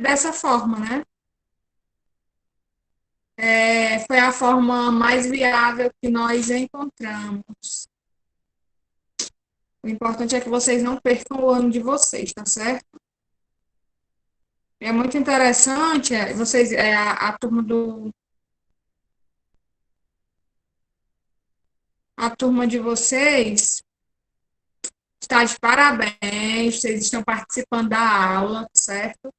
dessa forma, né? Foi a forma mais viável que nós encontramos. O importante é que vocês não percam o ano de vocês, tá certo? É muito interessante, vocês, a turma de vocês está de parabéns, vocês estão participando da aula, certo?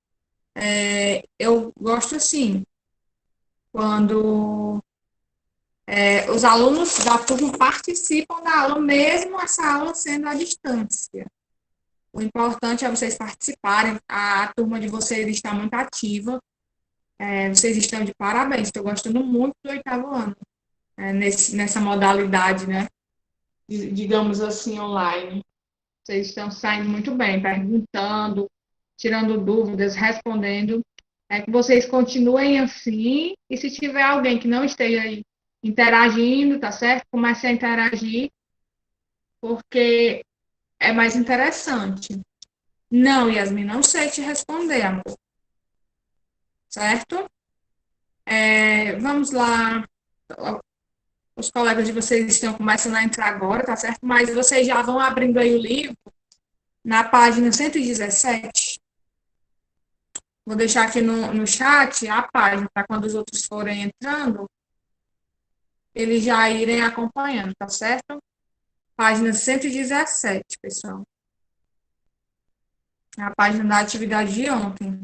Eu gosto assim, quando os alunos da turma participam da aula, mesmo essa aula sendo à distância. O importante é vocês participarem, a turma de vocês está muito ativa, vocês estão de parabéns, estou gostando muito do oitavo ano, nessa modalidade, né? Digamos assim, online. Vocês estão saindo muito bem, perguntando, tirando dúvidas, respondendo. É que vocês continuem assim, e se tiver alguém que não esteja aí interagindo, tá certo? Comece a interagir, porque é mais interessante. Não, Yasmin, não sei te responder, amor. Certo? Vamos lá. Os colegas de vocês estão começando a entrar agora, tá certo? Mas vocês já vão abrindo aí o livro na página 117. Vou deixar aqui no chat a página, para quando os outros forem entrando, eles já irem acompanhando, tá certo? Página 117, pessoal. É a página da atividade de ontem.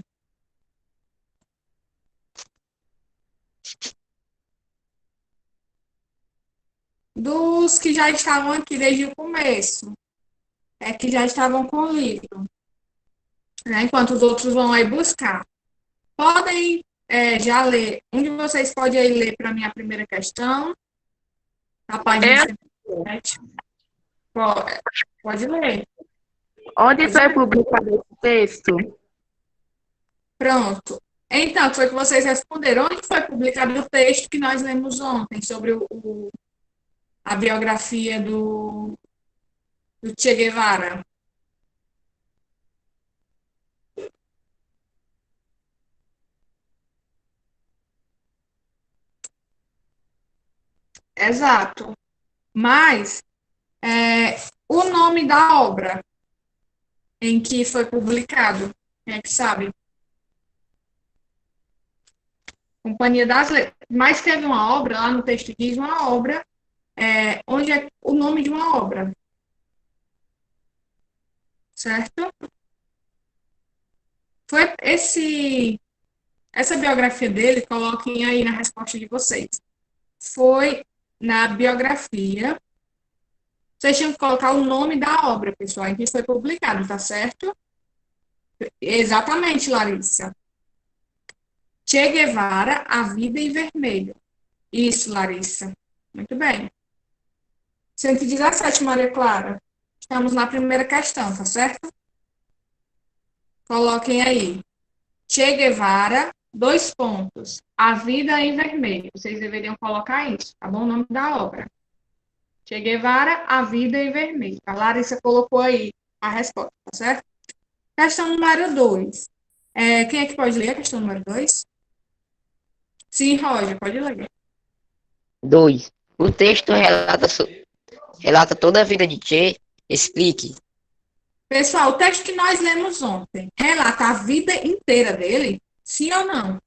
Dos que já estavam aqui desde o começo, que já estavam com o livro, né? Enquanto os outros vão aí buscar. Podem já ler. Um de vocês pode aí ler para mim a primeira questão, a página 107. Pode ler. Onde foi publicado esse texto? Pronto. Então, foi que vocês responderam. Onde foi publicado o texto que nós lemos ontem sobre a biografia do Che Guevara? Exato. Mas o nome da obra em que foi publicado, quem é que sabe? Companhia das Letras. Mas teve uma obra, lá no texto diz uma obra, onde é o nome de uma obra. Certo? Foi essa biografia dele, coloquem aí na resposta de vocês. Foi na biografia. Vocês tinham que colocar o nome da obra, pessoal, em que foi publicado, tá certo? Exatamente, Larissa. Che Guevara, A Vida em Vermelho. Isso, Larissa. Muito bem. 117, Maria Clara. Estamos na primeira questão, tá certo? Coloquem aí. Che Guevara, dois pontos. A Vida em Vermelho. Vocês deveriam colocar isso, tá bom? O nome da obra. Che Guevara, A Vida em Vermelho. A Larissa colocou aí a resposta, tá certo? Questão número 2. Quem é que pode ler a questão número 2? Sim, Roger, pode ler. 2. O texto relata toda a vida de Che. Explique. Pessoal, o texto que nós lemos ontem relata a vida inteira dele? Sim ou não?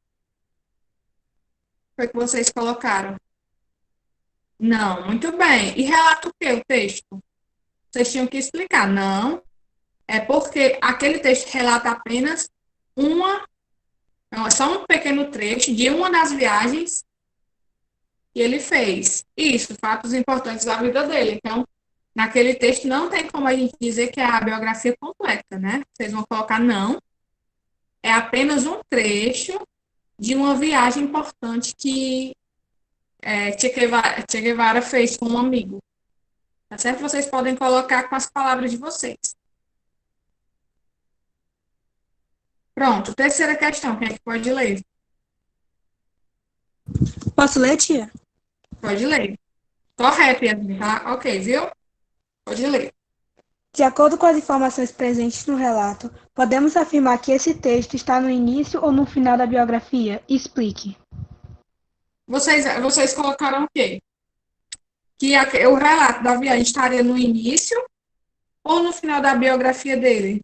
Foi o que vocês colocaram? Não, muito bem. E relata o que o texto? Vocês tinham que explicar. Não, é porque aquele texto relata apenas só um pequeno trecho de uma das viagens que ele fez. Isso, fatos importantes da vida dele. Então, naquele texto não tem como a gente dizer que é a biografia completa, né? Vocês vão colocar não. É apenas um trecho de uma viagem importante que Che Guevara fez com um amigo. Tá certo? Vocês podem colocar com as palavras de vocês. Pronto, terceira questão. Quem é que pode ler? Posso ler, tia? Pode ler. Correto, Yasmin, tá? Ok, viu? Pode ler. De acordo com as informações presentes no relato, podemos afirmar que esse texto está no início ou no final da biografia? Explique. Vocês colocaram o quê? Que o relato da viagem estaria no início ou no final da biografia dele?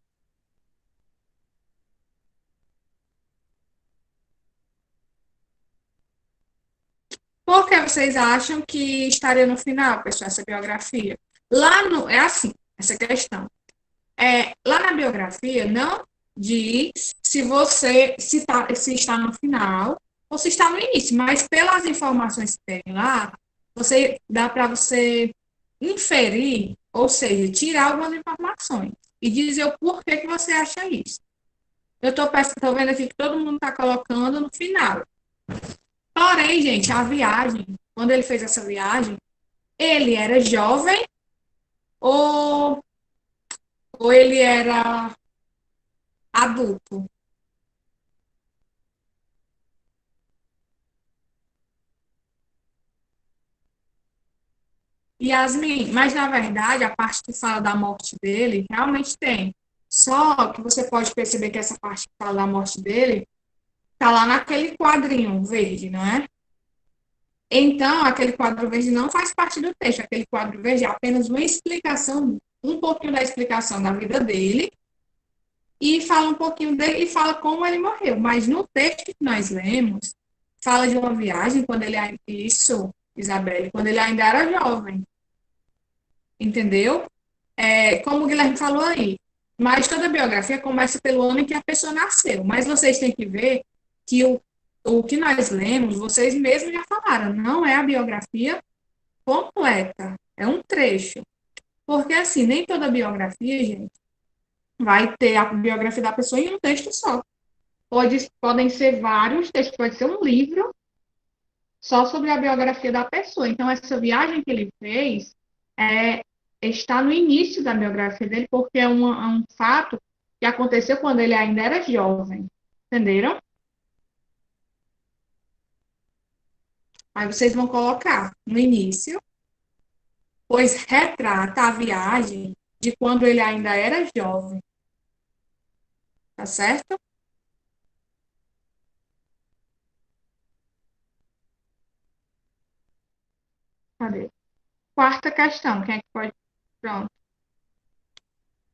Por que vocês acham que estaria no final, pessoal, essa biografia? É assim, essa questão. Lá na biografia não diz se está no final ou se está no início, mas pelas informações que tem lá, dá para você inferir, ou seja, tirar algumas informações e dizer o porquê que você acha isso. Eu estou vendo aqui que todo mundo está colocando no final. Porém, gente, a viagem, quando ele fez essa viagem, ele era jovem ou, ou ele era adulto? Yasmin, mas na verdade a parte que fala da morte dele realmente tem. Só que você pode perceber que essa parte que fala da morte dele tá lá naquele quadrinho verde, não é? Então, aquele quadro verde não faz parte do texto. Aquele quadro verde é apenas uma explicação, um pouquinho da explicação da vida dele e fala um pouquinho dele e fala como ele morreu. Mas no texto que nós lemos, fala de uma viagem quando ele isso, Isabelle, quando ele ainda era jovem. Entendeu? Como o Guilherme falou aí. Mas toda biografia começa pelo ano em que a pessoa nasceu. Mas vocês têm que ver que o que nós lemos, vocês mesmos já falaram, não é a biografia completa, é um trecho. Porque, assim, nem toda biografia, gente, vai ter a biografia da pessoa em um texto só. Podem ser vários textos, pode ser um livro só sobre a biografia da pessoa. Então, essa viagem que ele fez está no início da biografia dele, porque é um fato que aconteceu quando ele ainda era jovem. Entenderam? Aí vocês vão colocar no início, pois retrata a viagem de quando ele ainda era jovem. Tá certo? Cadê? Quarta questão. Quem é que pode? Pronto.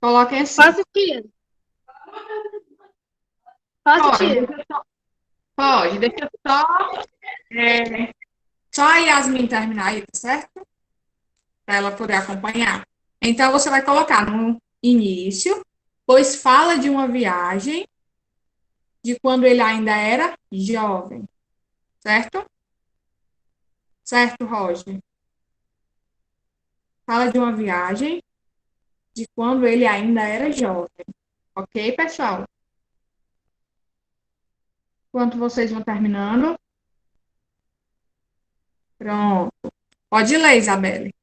Coloquem assim. Posso, tia? Posso, tia? Pode, deixa eu só a Yasmin terminar aí, tá certo? Para ela poder acompanhar. Então, você vai colocar no início, pois fala de uma viagem de quando ele ainda era jovem. Certo? Certo, Roger? Fala de uma viagem de quando ele ainda era jovem. Ok, pessoal? Enquanto vocês vão terminando. Pronto. Pode ler, Isabelle.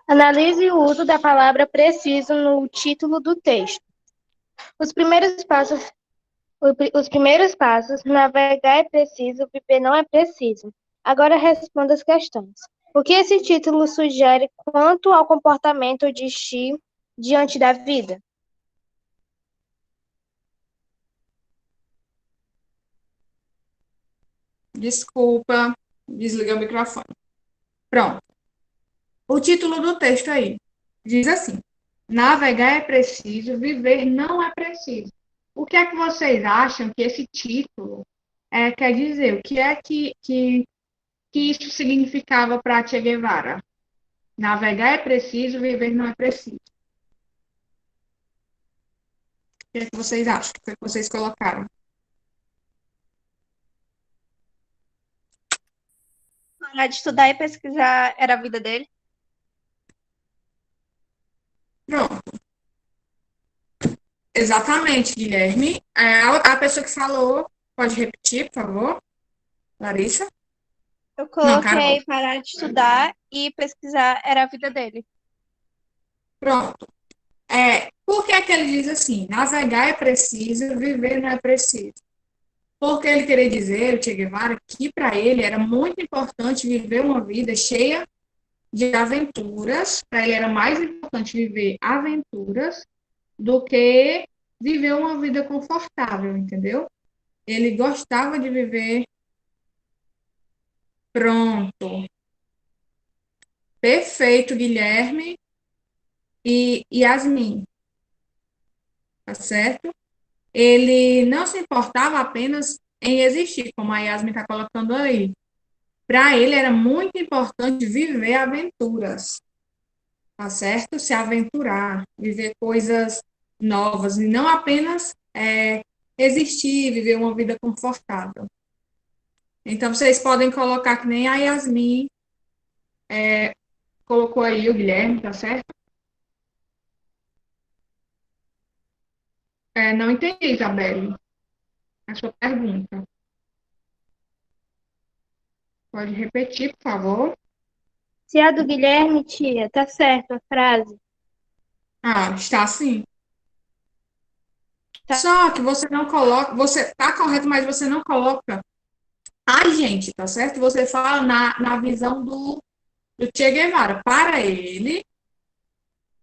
Analise o uso da palavra preciso no título do texto. Os primeiros passos, navegar é preciso, viver não é preciso. Agora responda as questões. O que esse título sugere quanto ao comportamento de Xi diante da vida? Desculpa, desliguei o microfone. Pronto. O título do texto aí diz assim: navegar é preciso, viver não é preciso. O que é que vocês acham que esse título quer dizer? O que é que isso significava para Che Guevara? Navegar é preciso, viver não é preciso. O que é que vocês acham? O que vocês colocaram? Parar de estudar e pesquisar era a vida dele? Pronto. Exatamente, Guilherme. A pessoa que falou, pode repetir, por favor? Larissa? Eu Não, coloquei parar de estudar e pesquisar era a vida dele. Pronto. Por que é que ele diz assim? Navegar é preciso, viver não é preciso. Porque ele queria dizer, o Che Guevara, que para ele era muito importante viver uma vida cheia de aventuras. Para ele era mais importante viver aventuras do que viver uma vida confortável, entendeu? Ele gostava de viver. Pronto. Perfeito, Guilherme e Yasmin, tá certo? Ele não se importava apenas em existir, como a Yasmin está colocando aí. Para ele era muito importante viver aventuras, tá certo? Se aventurar, viver coisas novas, e não apenas existir, viver uma vida confortável. Então, vocês podem colocar que nem a Yasmin colocou aí, o Guilherme, tá certo? Não entendi, Isabelle, a sua pergunta. Pode repetir, por favor? Se a do Guilherme, tia, tá certo a frase. Ah, está sim. Tá. Só que você não coloca, você tá correto, mas você não coloca a gente, tá certo? Você fala na visão do Che Guevara. Para ele,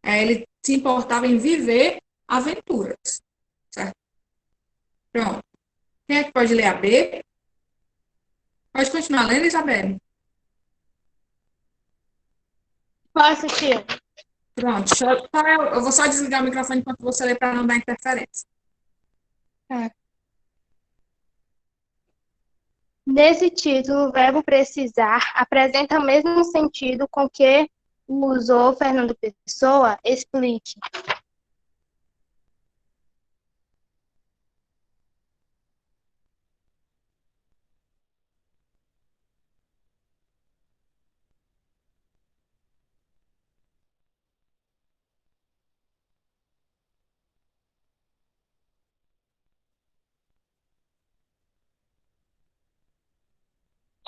ele se importava em viver aventuras, certo? Pronto. Quem é que pode ler a B? Pode continuar lendo, Isabelle? Posso, tia? Pronto. Eu vou só desligar o microfone enquanto você lê para não dar interferência. Nesse título, o verbo precisar apresenta o mesmo sentido com que o usou Fernando Pessoa. Explique.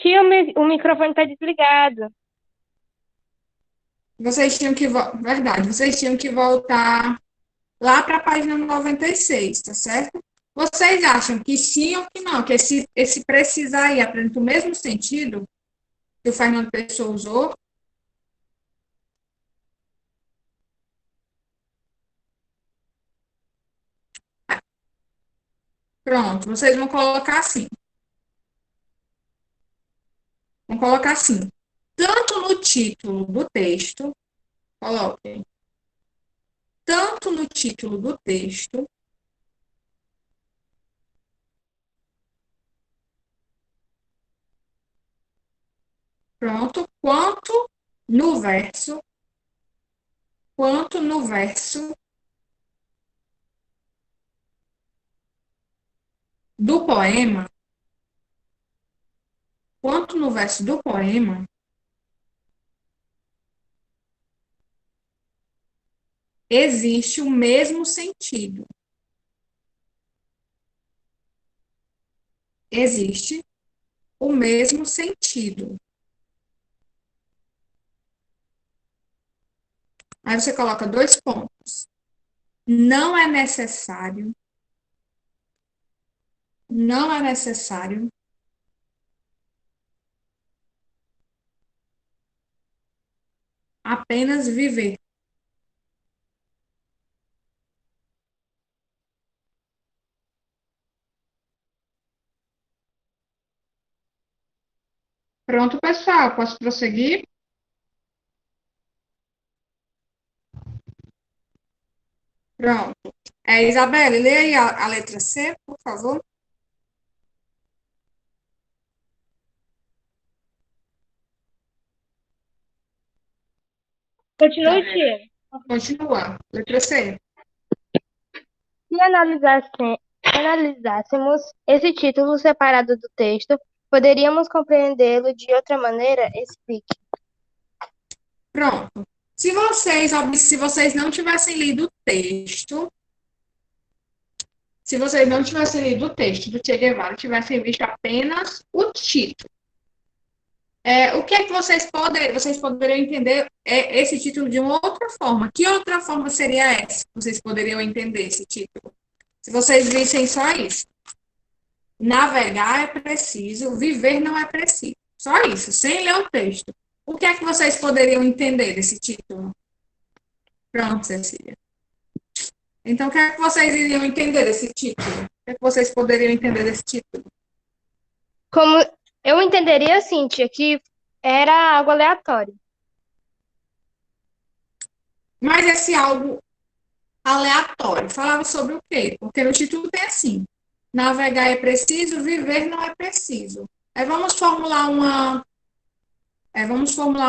Tia, o microfone está desligado. Vocês tinham que... Verdade, vocês tinham que voltar lá para a página 96, tá certo? Vocês acham que sim ou que não? Que esse precisar aí apresenta o mesmo sentido que o Fernando Pessoa usou? Pronto, vocês vão colocar assim. Vão colocar assim. Tanto no título do texto, coloquem. Tanto no título do texto, pronto, quanto no verso do poema, quanto no verso do poema, existe o mesmo sentido. Existe o mesmo sentido. Aí você coloca 2 pontos. Não é necessário apenas viver. Pronto, pessoal, posso prosseguir? Pronto. Isabelle, lê aí a letra C, por favor. Continue, tia. Continua. Letra C. Se analisássemos esse título separado do texto, poderíamos compreendê-lo de outra maneira? Explique. Pronto. Se vocês não tivessem lido o texto, do Che Guevara, tivessem visto apenas o título, o que é que vocês poderiam entender esse título de uma outra forma? Que outra forma seria essa? Vocês poderiam entender esse título? Se vocês vissem só isso. Navegar é preciso, viver não é preciso. Só isso, sem ler o texto. O que é que vocês poderiam entender desse título? Pronto, Cecília. Então, o que é que vocês iriam entender desse título? O que é que vocês poderiam entender desse título? Como eu entenderia assim, tia, que era algo aleatório. Mas esse algo aleatório falava sobre o quê? Porque no título tem assim: navegar é preciso, viver não é preciso. Vamos formular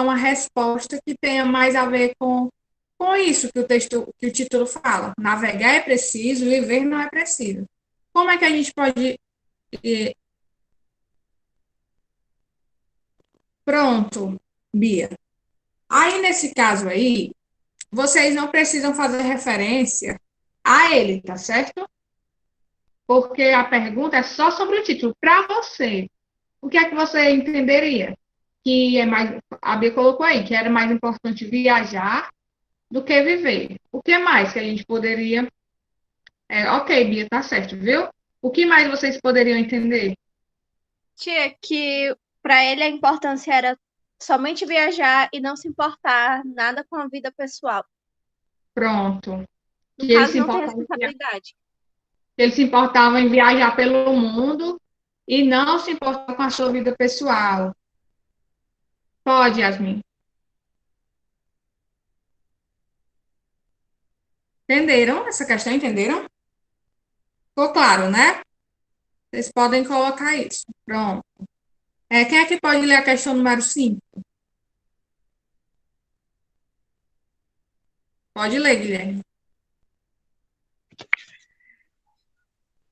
uma resposta que tenha mais a ver com isso que o título fala. Navegar é preciso, viver não é preciso. Como é que a gente pode. Pronto, Bia. Aí, nesse caso aí, vocês não precisam fazer referência a ele, tá certo? Porque a pergunta é só sobre o título. Para você, o que é que você entenderia? Que é mais. A Bia colocou aí, que era mais importante viajar do que viver. O que mais que a gente poderia. Ok, Bia, tá certo, viu? O que mais vocês poderiam entender? Tia, que para ele a importância era somente viajar e não se importar nada com a vida pessoal. Pronto. No Que ele caso, se não ter importava, responsabilidade. ele se importava em viajar pelo mundo e não se importava com a sua vida pessoal. Pode, Yasmin. Entenderam essa questão? Entenderam? Ficou claro, né? Vocês podem colocar isso. Pronto. Quem é que pode ler a questão número 5? Pode ler, Guilherme.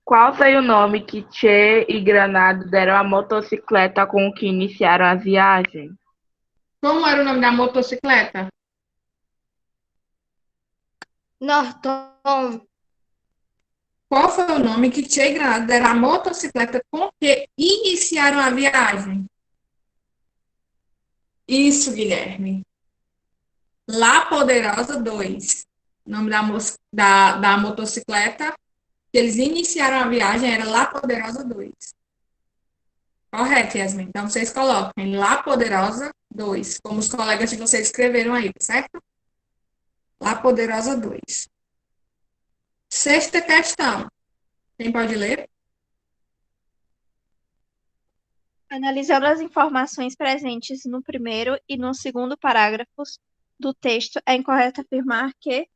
Qual foi o nome que Che e Granado deram à motocicleta com que iniciaram a viagem? Como era o nome da motocicleta? Norton, Qual foi o nome que Che e Granado deram à motocicleta com que iniciaram a viagem? Isso, Guilherme. La Poderosa 2. O nome da motocicleta que eles iniciaram a viagem era La Poderosa 2. Correto, Yasmin. Então, vocês coloquem La Poderosa 2, como os colegas de vocês escreveram aí, certo? La Poderosa 2. Sexta questão. Quem pode ler? Analisando as informações presentes no primeiro e no segundo parágrafos do texto, é incorreto afirmar que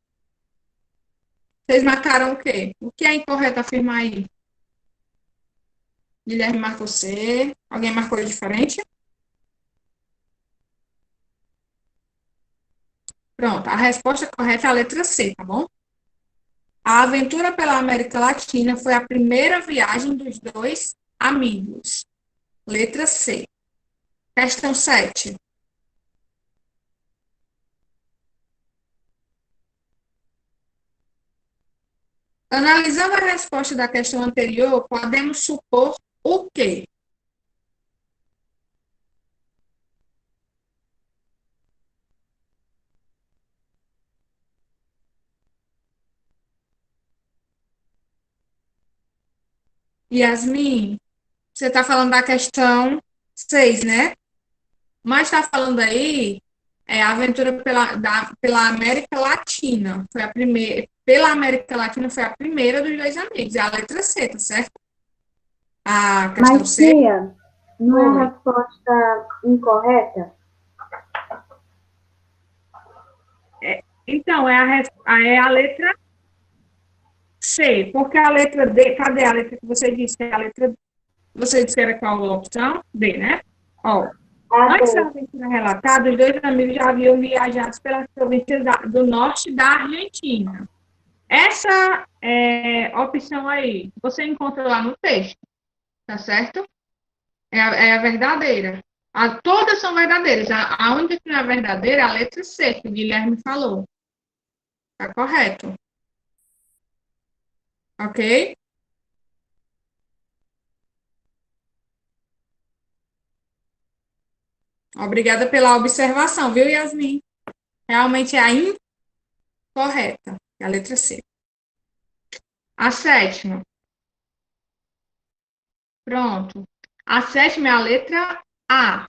Vocês marcaram o quê? O que é incorreto afirmar aí? Guilherme marcou C. Alguém marcou diferente? Pronto, a resposta correta é a letra C, tá bom? A aventura pela América Latina foi a primeira viagem dos dois amigos. Letra C. Questão 7. Analisando a resposta da questão anterior, podemos supor o quê? Yasmin, você está falando da questão 6, né? Mas está falando aí a aventura pela América Latina. Foi a primeira. Pela América Latina foi a primeira dos dois amigos. É a letra C, tá certo? A questão Mas, C. tia, não é Oi. a resposta incorreta? Então, é a letra C. Porque a letra D. Cadê a letra que você disse? É a letra. Você disse que era qual a opção? D, né? Ó. Ah, Antes da bom. aventura relatada, os dois amigos já haviam viajado pelas províncias do norte da Argentina. Essa opção aí, você encontra lá no texto, tá certo? É a verdadeira. Todas são verdadeiras. A única que não é verdadeira é a letra C, que o Guilherme falou. Tá correto. Ok? Obrigada pela observação, viu, Yasmin? Realmente é a incorreta, é a letra C. A sétima. Pronto. A sétima é a letra A.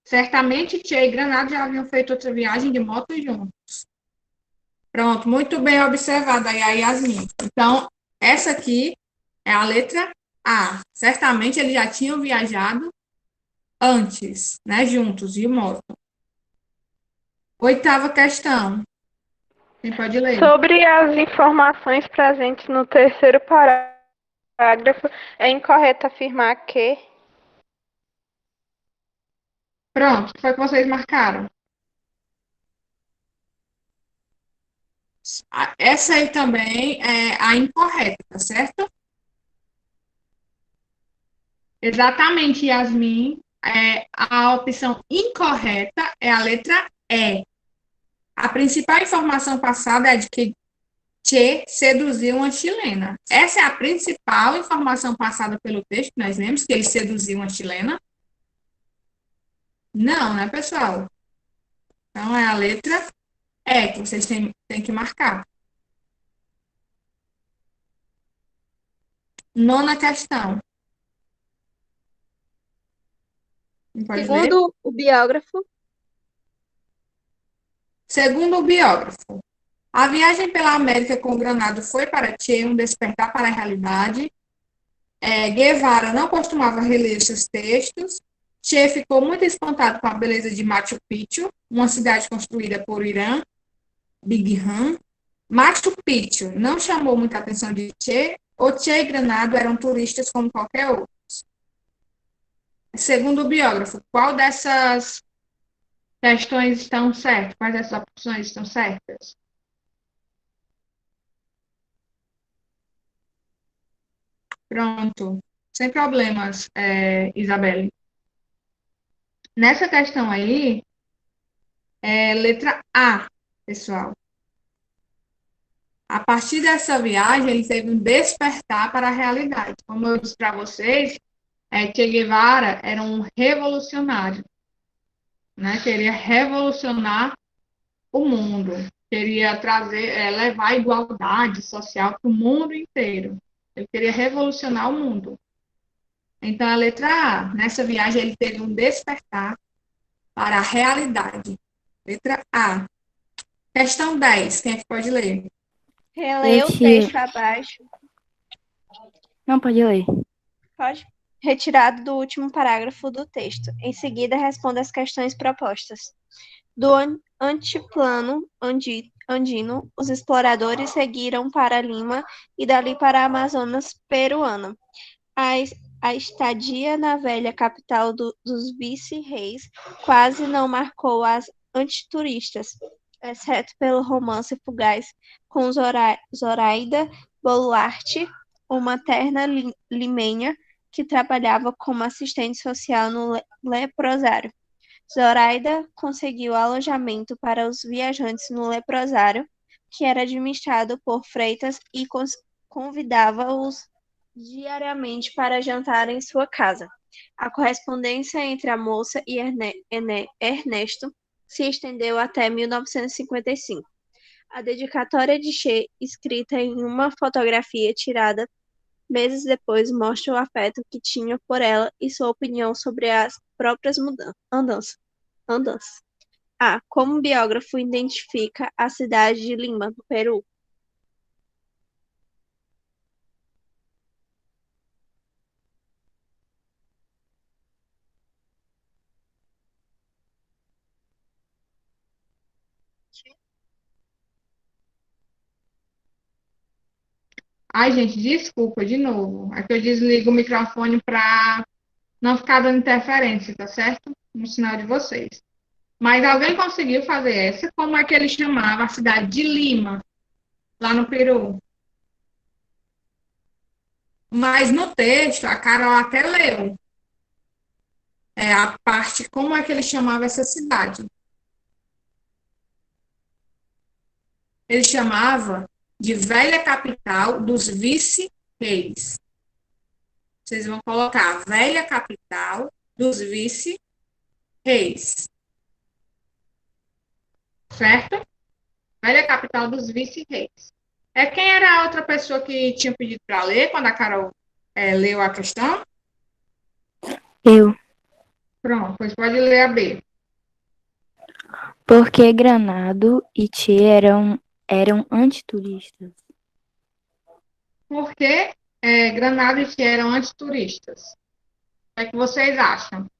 Certamente Tia e Granado já haviam feito outra viagem de moto juntos. Pronto, muito bem observada aí a Yasmin. Então, essa aqui é a letra A. Certamente eles já tinham viajado antes, né, juntos, de moto. Oitava questão. Quem pode ler? Sobre as informações presentes no terceiro parágrafo, é incorreto afirmar que Pronto, o que foi que vocês marcaram? Essa aí também é a incorreta, tá certo? Exatamente, Yasmin. A opção incorreta é a letra E. A principal informação passada é de que Che seduziu uma chilena. Essa é a principal informação passada pelo texto. Nós lemos que ele seduziu uma chilena. Não, né, pessoal? Então, é a letra E que vocês têm que marcar. Nona questão. Quem pode ler? Segundo o biógrafo, Segundo o biógrafo, a viagem pela América com Granado foi para Che um despertar para a realidade. Guevara não costumava reler seus textos. Che ficou muito espantado com a beleza de Machu Picchu, uma cidade construída por Irã, Big Han. Machu Picchu não chamou muita atenção de Che, ou Che e Granado eram turistas como qualquer outro. Segundo o biógrafo, qual dessas questões estão certas? Quais dessas opções estão certas? Pronto, sem problemas, Isabelle. Nessa questão aí, letra A, pessoal. A partir dessa viagem, ele teve um despertar para a realidade. Como eu disse para vocês, Che Guevara era um revolucionário, né? Queria revolucionar o mundo, queria trazer, levar a igualdade social para o mundo inteiro. Ele queria revolucionar o mundo. Então, a letra A, nessa viagem ele teve um despertar para a realidade. Letra A. Questão 10, quem é que pode ler? releu o Esse- texto abaixo. Não, pode ler. Pode. Retirado do último parágrafo do texto. Em seguida, responda as questões propostas. Do antiplano andino, os exploradores seguiram para Lima e dali para a Amazonas peruana. A estadia na velha capital dos vice-reis quase não marcou as antituristas, exceto pelo romance fugaz com Zoraida Boluarte, uma terna limenha que trabalhava como assistente social no leprosário. Zoraida conseguiu alojamento para os viajantes no leprosário, que era administrado por freitas e convidava-os diariamente para jantar em sua casa. A correspondência entre a moça e Ernesto se estendeu até 1955. A dedicatória de Che, escrita em uma fotografia tirada meses depois, mostra o afeto que tinha por ela e sua opinião sobre as próprias andanças. A. Como o biógrafo identifica a cidade de Lima, no Peru? Ai, gente, desculpa, de novo. É que eu desligo o microfone para não ficar dando interferência, tá certo? No sinal de vocês. Mas alguém conseguiu fazer essa? Como é que ele chamava a cidade de Lima, lá no Peru? Mas no texto, a Carol até leu a parte, como é que ele chamava essa cidade. Ele chamava de velha capital dos vice-reis. Vocês vão colocar velha capital dos vice-reis. Certo? Velha capital dos vice-reis. Quem era a outra pessoa que tinha pedido para ler quando a Carol leu a questão? Eu. Pronto, pois pode ler a B. Porque Granado e Tchê eram antituristas. Porque Granada e Tchê eram antituristas. O que é que vocês acham?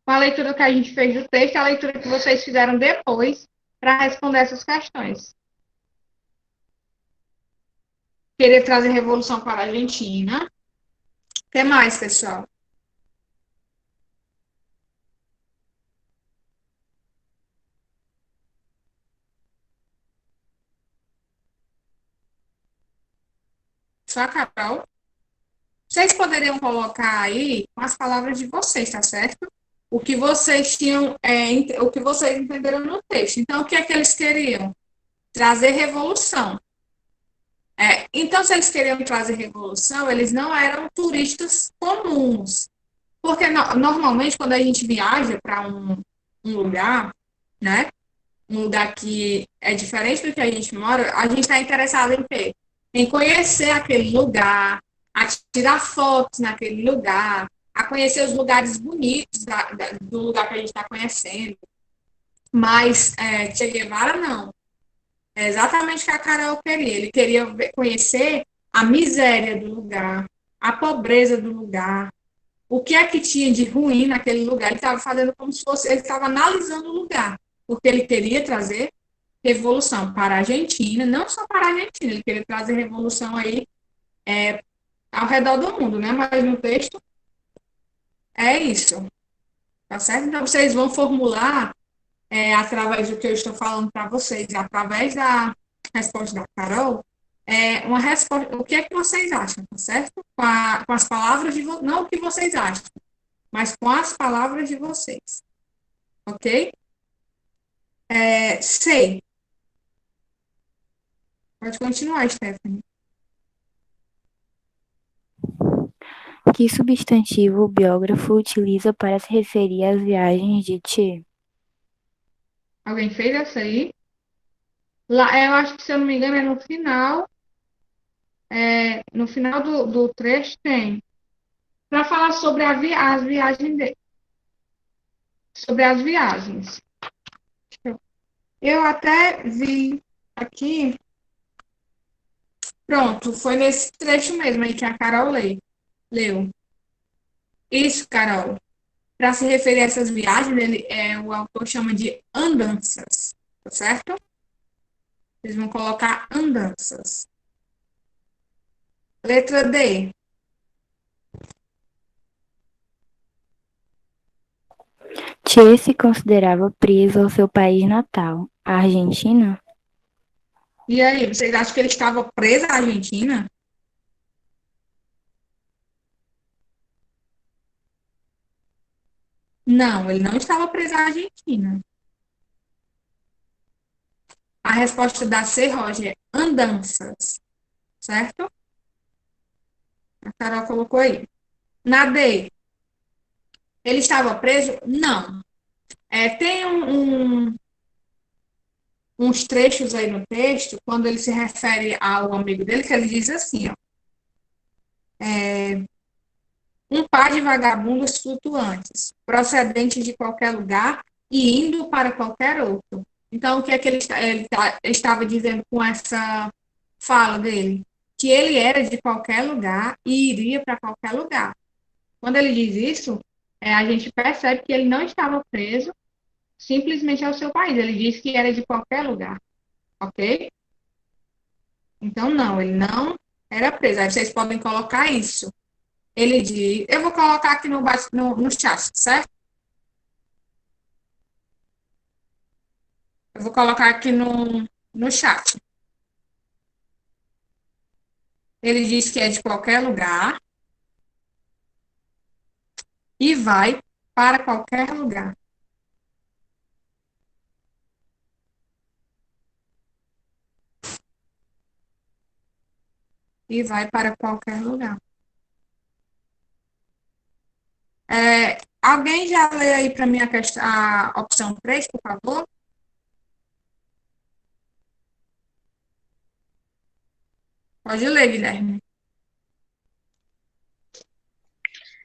Com a leitura que a gente fez do texto, a leitura que vocês fizeram depois para responder essas questões. Querer trazer revolução para a Argentina. O que mais, pessoal? Só a Carol. Vocês poderiam colocar aí com as palavras de vocês, tá certo? O que vocês tinham, o que vocês entenderam no texto. Então, o que é que eles queriam? Trazer revolução. Então, se eles queriam trazer revolução, eles não eram turistas comuns. Porque normalmente, quando a gente viaja para um lugar, né? Um lugar que é diferente do que a gente mora, a gente está interessado em quê? Em conhecer aquele lugar, a tirar fotos naquele lugar, a conhecer os lugares bonitos do lugar que a gente está conhecendo. Mas Che Guevara não. É exatamente o que a Carol queria. Ele queria conhecer a miséria do lugar, a pobreza do lugar, o que é que tinha de ruim naquele lugar. Ele estava fazendo como se fosse, ele estava analisando o lugar, porque ele queria trazer revolução para a Argentina, não só para a Argentina, ele queria trazer revolução aí ao redor do mundo, né? Mas no texto é isso, tá certo? Então vocês vão formular através do que eu estou falando para vocês, através da resposta da Carol, uma resposta, o que é que vocês acham, tá certo? Com as palavras de vocês, não o que vocês acham, mas com as palavras de vocês, ok? Sei. Pode continuar, Stephanie. Que substantivo o biógrafo utiliza para se referir às viagens de Tchê? Alguém fez essa aí? Lá, eu acho que, se eu não me engano, é no final. No final do trecho tem. Para falar sobre as viagens dele. Sobre as viagens. Eu até vi aqui. Pronto, foi nesse trecho mesmo aí que a Carol leu. Isso, Carol. Para se referir a essas viagens, o autor chama de andanças, tá certo? Eles vão colocar andanças. Letra D. Tchê se considerava preso ao seu país natal, a Argentina? E aí, vocês acham que ele estava preso à Argentina? Não, ele não estava preso à Argentina. A resposta da C, Roger, é andanças, certo? A Carol colocou aí. Na D, ele estava preso? Não. Tem uns trechos aí no texto, quando ele se refere ao amigo dele, que ele diz assim, ó. Um par de vagabundos flutuantes, procedentes de qualquer lugar e indo para qualquer outro. Então, o que é que ele estava dizendo com essa fala dele? Que ele era de qualquer lugar e iria para qualquer lugar. Quando ele diz isso, a gente percebe que ele não estava preso simplesmente ao seu país. Ele disse que era de qualquer lugar, ok? Então, não, ele não era preso. Aí vocês podem colocar isso. Ele diz, eu vou colocar aqui no chat, certo? Eu vou colocar aqui no chat. Ele diz que é de qualquer lugar e vai para qualquer lugar. E vai para qualquer lugar. Alguém já lê aí para mim a opção 3, por favor? Pode ler, Guilherme.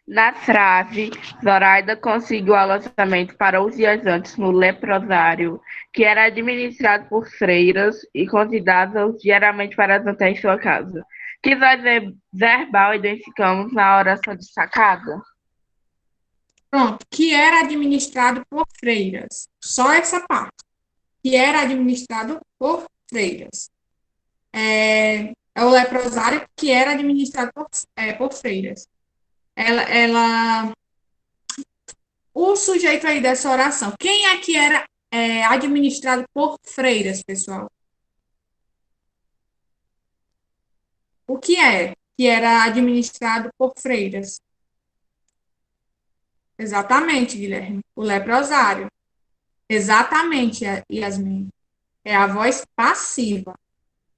Na frase, Zoraida conseguiu alojamento para os viajantes no leprosário, que era administrado por freiras e convidadas diariamente para jantar em sua casa. Que voz verbal identificamos na oração destacada? Pronto, que era administrado por freiras. Só essa parte. Que era administrado por freiras. É o leprosário que era administrado por freiras. O sujeito aí dessa oração, quem é que era administrado por freiras, pessoal? O que é que era administrado por freiras? Exatamente, Guilherme. O leprosário. Exatamente, Yasmin. É a voz passiva.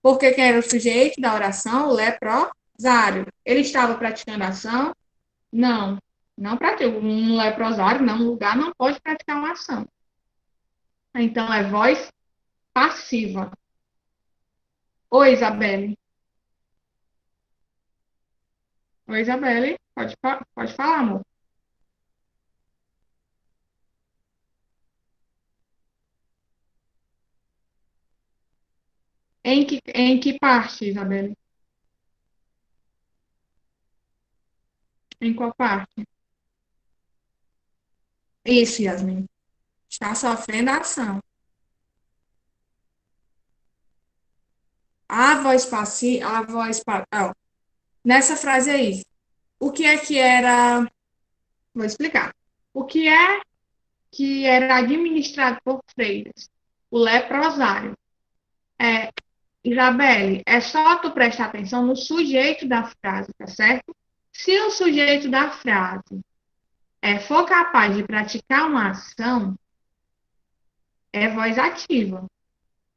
Porque quem era o sujeito da oração? O leprosário. Ele estava praticando a ação? Não. Não pratica. Um leprosário, não, um lugar não pode praticar uma ação. Então, é voz passiva. Oi, Isabelle. Oi, Isabelle. Pode falar, amor. Em que parte, Isabelle? Em qual parte? Isso, Yasmin. Está sofrendo a ação. A voz passiva, nessa frase aí, o que é que era? Vou explicar. O que é que era administrado por freiras? O leprosário. Isabelle, é só tu prestar atenção no sujeito da frase, tá certo? Se o sujeito da frase for capaz de praticar uma ação, é voz ativa.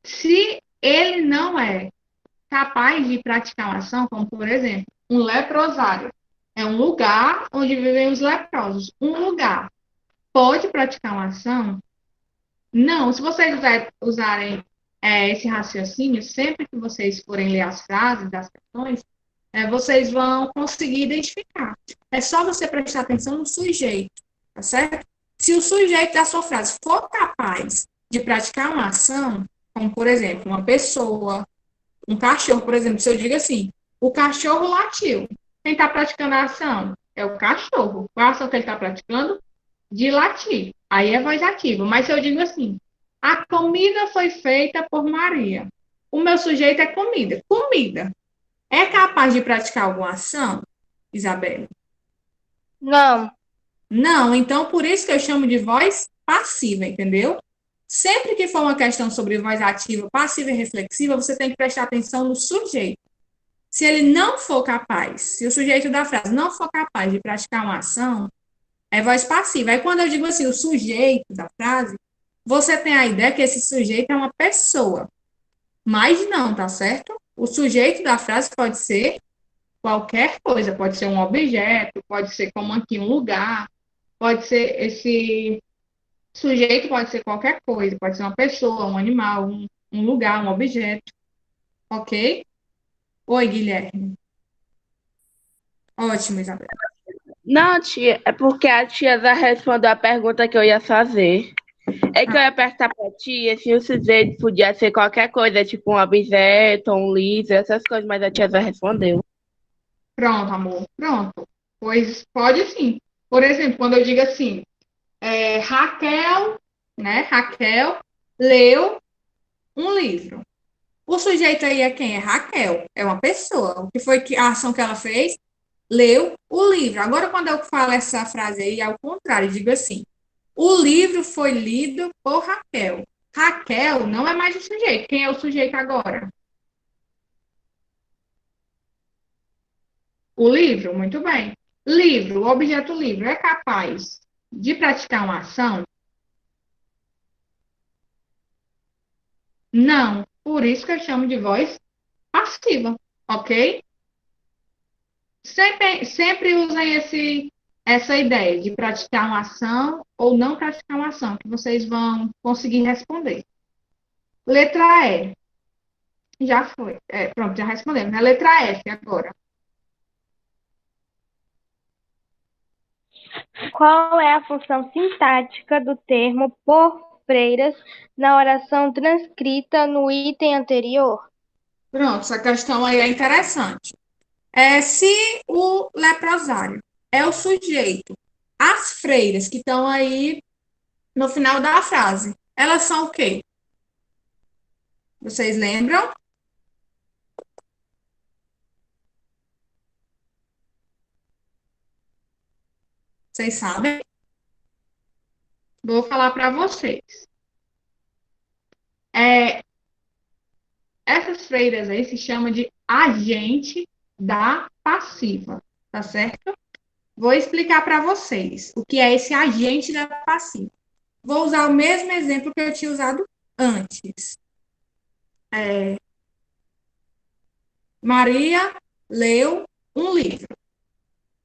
Se ele não é capaz de praticar uma ação, como por exemplo, um leprosário, é um lugar onde vivem os leprosos. Um lugar pode praticar uma ação? Não. Se vocês usarem esse raciocínio, sempre que vocês forem ler as frases das questões, vocês vão conseguir identificar. É só você prestar atenção no sujeito, tá certo? Se o sujeito da sua frase for capaz de praticar uma ação, como por exemplo, uma pessoa, um cachorro, por exemplo, se eu digo assim, o cachorro latiu. Quem está praticando a ação é o cachorro. Qual a ação que ele está praticando? De latir. Aí é voz ativa. Mas se eu digo assim, a comida foi feita por Maria. O meu sujeito é comida. Comida. É capaz de praticar alguma ação, Isabelle? Não. Não, então por isso que eu chamo de voz passiva, entendeu? Sempre que for uma questão sobre voz ativa, passiva e reflexiva, você tem que prestar atenção no sujeito. Se ele não for capaz, se o sujeito da frase não for capaz de praticar uma ação, é voz passiva. Aí quando eu digo assim, o sujeito da frase, você tem a ideia que esse sujeito é uma pessoa. Mas não, tá certo? O sujeito da frase pode ser qualquer coisa, pode ser um objeto, pode ser como aqui um lugar, pode ser esse sujeito, pode ser qualquer coisa, pode ser uma pessoa, um animal, um lugar, um objeto. Ok? Oi, Guilherme. Ótimo, Isabel. Não, tia, é porque a tia já respondeu a pergunta que eu ia fazer. É que eu ia perguntar pra tia se o sujeito podia ser qualquer coisa, tipo um objeto, um livro, essas coisas, mas a tia já respondeu. Pronto, amor. Pronto. Pois pode sim. Por exemplo, quando eu digo assim, Raquel, né? Raquel leu um livro. O sujeito aí é quem? É Raquel. É uma pessoa. O que foi a ação que ela fez? Leu o livro. Agora, quando eu falo essa frase aí, ao contrário, eu digo assim, o livro foi lido por Raquel. Raquel não é mais o sujeito. Quem é o sujeito agora? O livro, muito bem. Livro, o objeto livro, é capaz de praticar uma ação? Não. Por isso que eu chamo de voz passiva, ok? Sempre usem essa ideia de praticar uma ação ou não praticar uma ação, que vocês vão conseguir responder. Letra E. Já foi. Pronto, já respondemos. Na letra F agora. Qual é a função sintática do termo por freiras na oração transcrita no item anterior? Pronto, essa questão aí é interessante. Se o leprosário é o sujeito, as freiras que estão aí no final da frase, elas são o quê? Vocês lembram? Vocês sabem? Vou falar para vocês. Essas freiras aí se chamam de agente da passiva, tá certo? Vou explicar para vocês o que é esse agente da passiva. Vou usar o mesmo exemplo que eu tinha usado antes. Maria leu um livro.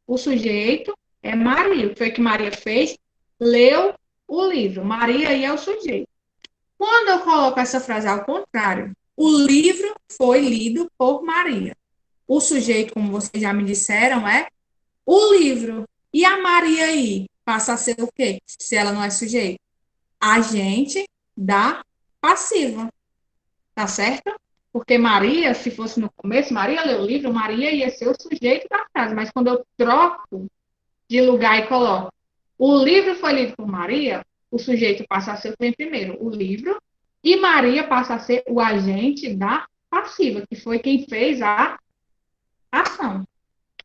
O sujeito é Maria. O que foi que Maria fez? Leu o livro. Maria aí é o sujeito. Quando eu coloco essa frase ao contrário, o livro foi lido por Maria. O sujeito, como vocês já me disseram, é o livro. E a Maria aí passa a ser o quê? Se ela não é sujeito? Agente da passiva. Tá certo? Porque Maria, se fosse no começo, Maria leu o livro, Maria ia ser o sujeito da frase. Mas quando eu troco de lugar e coloco o livro foi lido por Maria, o sujeito passa a ser o que vem primeiro, o livro, e Maria passa a ser o agente da passiva, que foi quem fez a ação.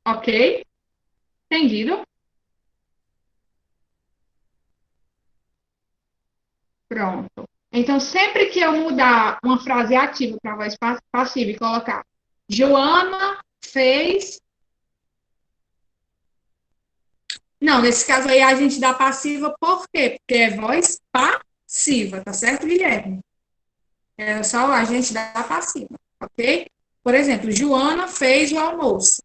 Ok? Entendido? Pronto. Então, sempre que eu mudar uma frase ativa para voz passiva e colocar Joana fez. Não, nesse caso aí a gente dá passiva por quê? Porque é voz passiva, tá certo, Guilherme? É só a gente dá passiva, ok? Por exemplo, Joana fez o almoço.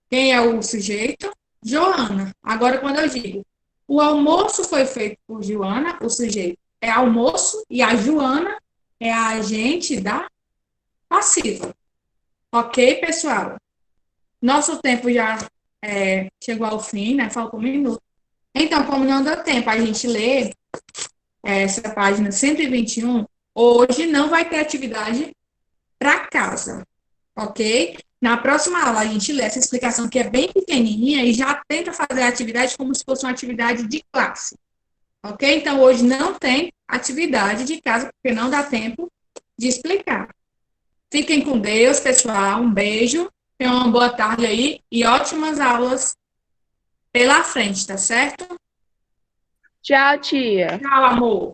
Quem é o sujeito? Joana. Agora, quando eu digo o almoço foi feito por Joana, o sujeito é almoço e a Joana é a agente da passiva. Ok, pessoal? Nosso tempo já chegou ao fim, né? Faltou um minuto. Então, como não deu tempo a gente ler essa página 121, hoje não vai ter atividade para casa, ok? Na próxima aula a gente lê essa explicação que é bem pequenininha e já tenta fazer a atividade como se fosse uma atividade de classe, ok? Então, hoje não tem atividade de casa, porque não dá tempo de explicar. Fiquem com Deus, pessoal. Um beijo. Tenham uma boa tarde aí e ótimas aulas pela frente, tá certo? Tchau, tia. Tchau, amor.